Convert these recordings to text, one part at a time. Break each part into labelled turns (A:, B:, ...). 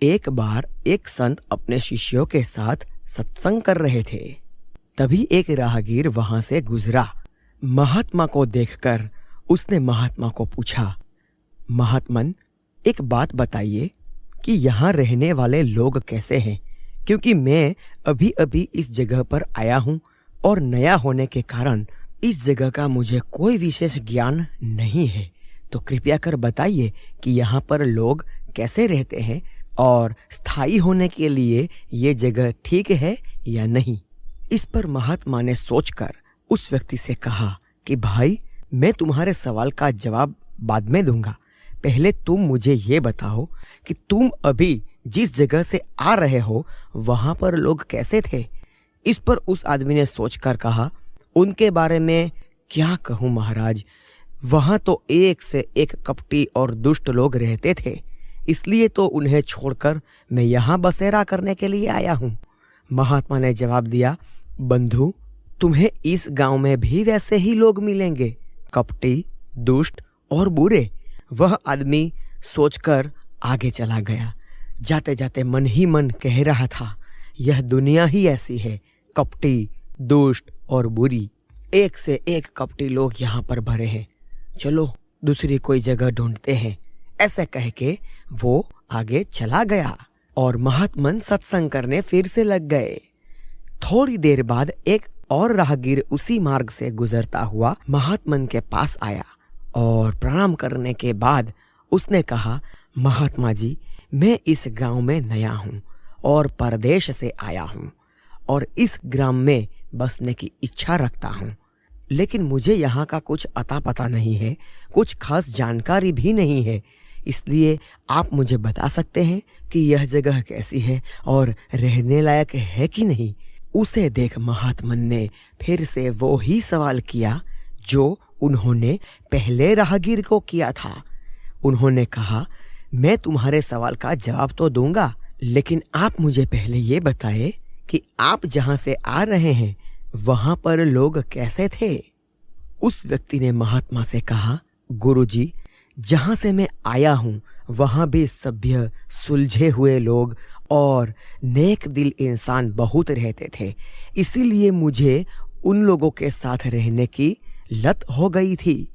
A: एक बार एक संत अपने शिष्यों के साथ सत्संग कर रहे थे। तभी एक राहगीर वहां से गुजरा। महात्मा को देखकर उसने महात्मा को पूछा, महात्मन, एक बात बताइए कि यहाँ रहने वाले लोग कैसे हैं, क्योंकि मैं अभी अभी इस जगह पर आया हूँ और नया होने के कारण इस जगह का मुझे कोई विशेष ज्ञान नहीं है। तो कृपया कर बताइए कि यहाँ पर लोग कैसे रहते हैं और स्थायी होने के लिए ये जगह ठीक है या नहीं। इस पर महात्मा ने सोचकर उस व्यक्ति से कहा कि भाई, मैं तुम्हारे सवाल का जवाब बाद में दूंगा। पहले तुम मुझे ये बताओ कि तुम अभी जिस जगह से आ रहे हो वहां पर लोग कैसे थे। इस पर उस आदमी ने सोचकर कहा, उनके बारे में क्या कहूँ महाराज, वहां तो एक से एक कपटी और दुष्ट लोग रहते थे, इसलिए तो उन्हें छोड़कर मैं यहाँ बसेरा करने के लिए आया हूँ। महात्मा ने जवाब दिया, बंधु, तुम्हें इस गांव में भी वैसे ही लोग मिलेंगे, कपटी, दुष्ट और बुरे। वह आदमी सोचकर आगे चला गया। जाते जाते मन ही मन कह रहा था, यह दुनिया ही ऐसी है, कपटी, दुष्ट और बुरी। एक से एक कपटी लोग यहाँ पर भरे हैं, चलो दूसरी कोई जगह ढूंढते हैं। ऐसे कह के वो आगे चला गया और महात्मन सत्संग करने फिर से लग गए। थोड़ी देर बाद एक और राहगीर उसी मार्ग से गुजरता हुआ महात्मन के पास आया और प्रणाम करने के बाद उसने कहा, महात्मा जी, मैं इस गांव में नया हूँ और परदेश से आया हूँ और इस ग्राम में बसने की इच्छा रखता हूँ, लेकिन मुझे यहाँ का कुछ अता पता नहीं है, कुछ खास जानकारी भी नहीं है। इसलिए आप मुझे बता सकते हैं कि यह जगह कैसी है और रहने लायक है कि नहीं। उसे देख महात्मन ने फिर से वो ही सवाल किया जो उन्होंने पहले राहगीर को किया था। उन्होंने कहा, मैं तुम्हारे सवाल का जवाब तो दूंगा, लेकिन आप मुझे पहले ये बताएं कि आप जहां से आ रहे हैं वहां पर लोग कैसे थे। उस व्यक्ति ने महात्मा से कहा, गुरुजी, जहां से मैं आया हूं वहां भी सभ्य, सुलझे हुए लोग और नेक दिल इंसान बहुत रहते थे, इसीलिए मुझे उन लोगों के साथ रहने की लत हो गई थी।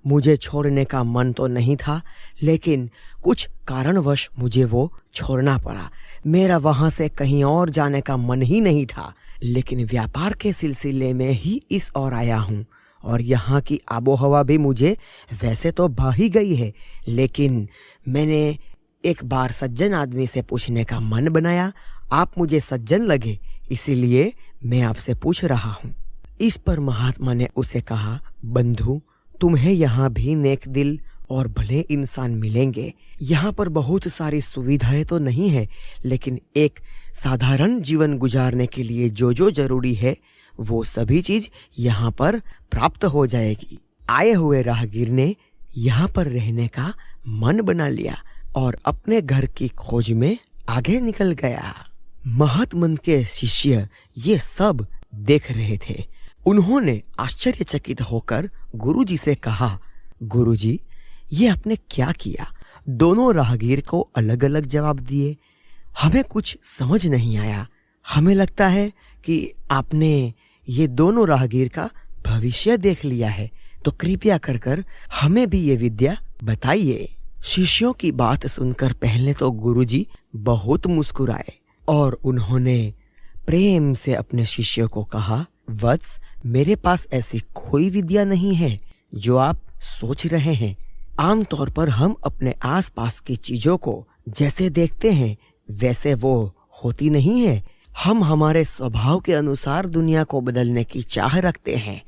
A: मुझे छोड़ने का मन तो नहीं था, लेकिन कुछ कारणवश मुझे वो छोड़ना पड़ा। मेरा वहां से कहीं और जाने का मन ही नहीं था, लेकिन व्यापार के सिलसिले में ही इस ओर आया हूँ और यहाँ की आबोहवा भी मुझे वैसे तो भा ही गई है, लेकिन मैंने एक बार सज्जन आदमी से पूछने का मन बनाया। आप मुझे सज्जन लगे, इसीलिए मैं आपसे पूछ रहा हूँ। इस पर महात्मा ने उसे कहा, बंधु, तुम्हें यहाँ भी नेक दिल और भले इंसान मिलेंगे। यहाँ पर बहुत सारी सुविधाएं तो नहीं है, लेकिन एक साधारण जीवन गुजारने के लिए जो जो जरूरी है वो सभी चीज यहाँ पर प्राप्त हो जाएगी। आए हुए राहगीर ने यहाँ पर रहने का मन बना लिया और अपने घर की खोज में आगे निकल गया। महात्मन के शिष्य ये सब देख रहे थे। उन्होंने आश्चर्यचकित होकर गुरुजी से कहा, गुरुजी, ये आपने क्या किया? दोनों राहगीर को अलग अलग जवाब दिए। हमें कुछ समझ नहीं आया। हमें लगता है कि आपने ये दोनों राहगीर का भविष्य देख लिया है, तो कृपया कर कर हमें भी ये विद्या बताइए। शिष्यों की बात सुनकर पहले तो गुरुजी बहुत मुस्कुराए और उन्होंने प्रेम से अपने शिष्यों को कहा, वत्स, मेरे पास ऐसी कोई विद्या नहीं है जो आप सोच रहे हैं। आमतौर पर हम अपने आसपास की चीजों को जैसे देखते हैं वैसे वो होती नहीं है। हम हमारे स्वभाव के अनुसार दुनिया को बदलने की चाह रखते हैं।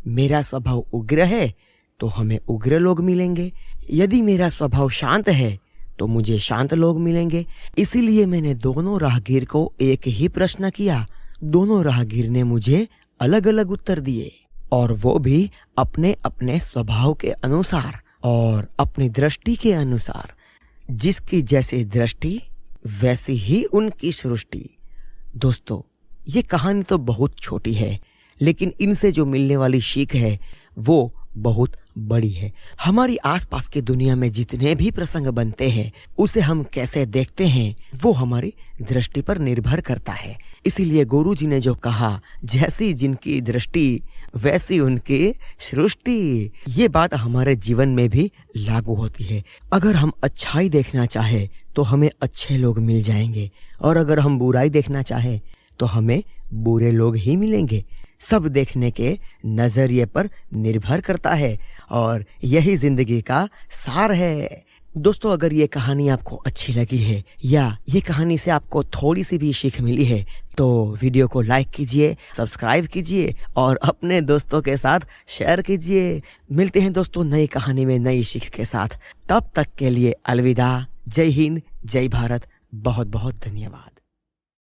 A: मेरा स्वभाव उग्र है तो हमें उग्र लोग मिलेंगे, यदि मेरा स्वभाव शांत है तो मुझे शांत लोग मिलेंगे। इसीलिए मैंने दोनों राहगीर को एक ही प्रश्न किया। दोनों राहगीर ने मुझे अलग अलग उत्तर दिए और वो भी अपने अपने स्वभाव के अनुसार और अपनी दृष्टि के अनुसार। जिसकी जैसी दृष्टि वैसी ही उनकी सृष्टि। दोस्तों, ये कहानी तो बहुत छोटी है, लेकिन इनसे जो मिलने वाली सीख है वो बहुत बड़ी है। हमारी आसपास की दुनिया में जितने भी प्रसंग बनते हैं उसे हम कैसे देखते हैं वो हमारी दृष्टि पर निर्भर करता है। इसीलिए गुरुजी ने जो कहा, जैसी जिनकी दृष्टि वैसी उनकी सृष्टि, ये बात हमारे जीवन में भी लागू होती है। अगर हम अच्छाई देखना चाहे तो हमें अच्छे लोग मिल जाएंगे, और अगर हम बुराई देखना चाहे तो हमें बुरे लोग ही मिलेंगे। सब देखने के नजरिए पर निर्भर करता है, और यही जिंदगी का सार है। दोस्तों, अगर ये कहानी आपको अच्छी लगी है या ये कहानी से आपको थोड़ी सी भी सीख मिली है तो वीडियो को लाइक कीजिए, सब्सक्राइब कीजिए और अपने दोस्तों के साथ शेयर कीजिए। मिलते हैं दोस्तों नई कहानी में नई सीख के साथ। तब तक के लिए अलविदा। जय हिंद, जय भारत। बहुत बहुत धन्यवाद।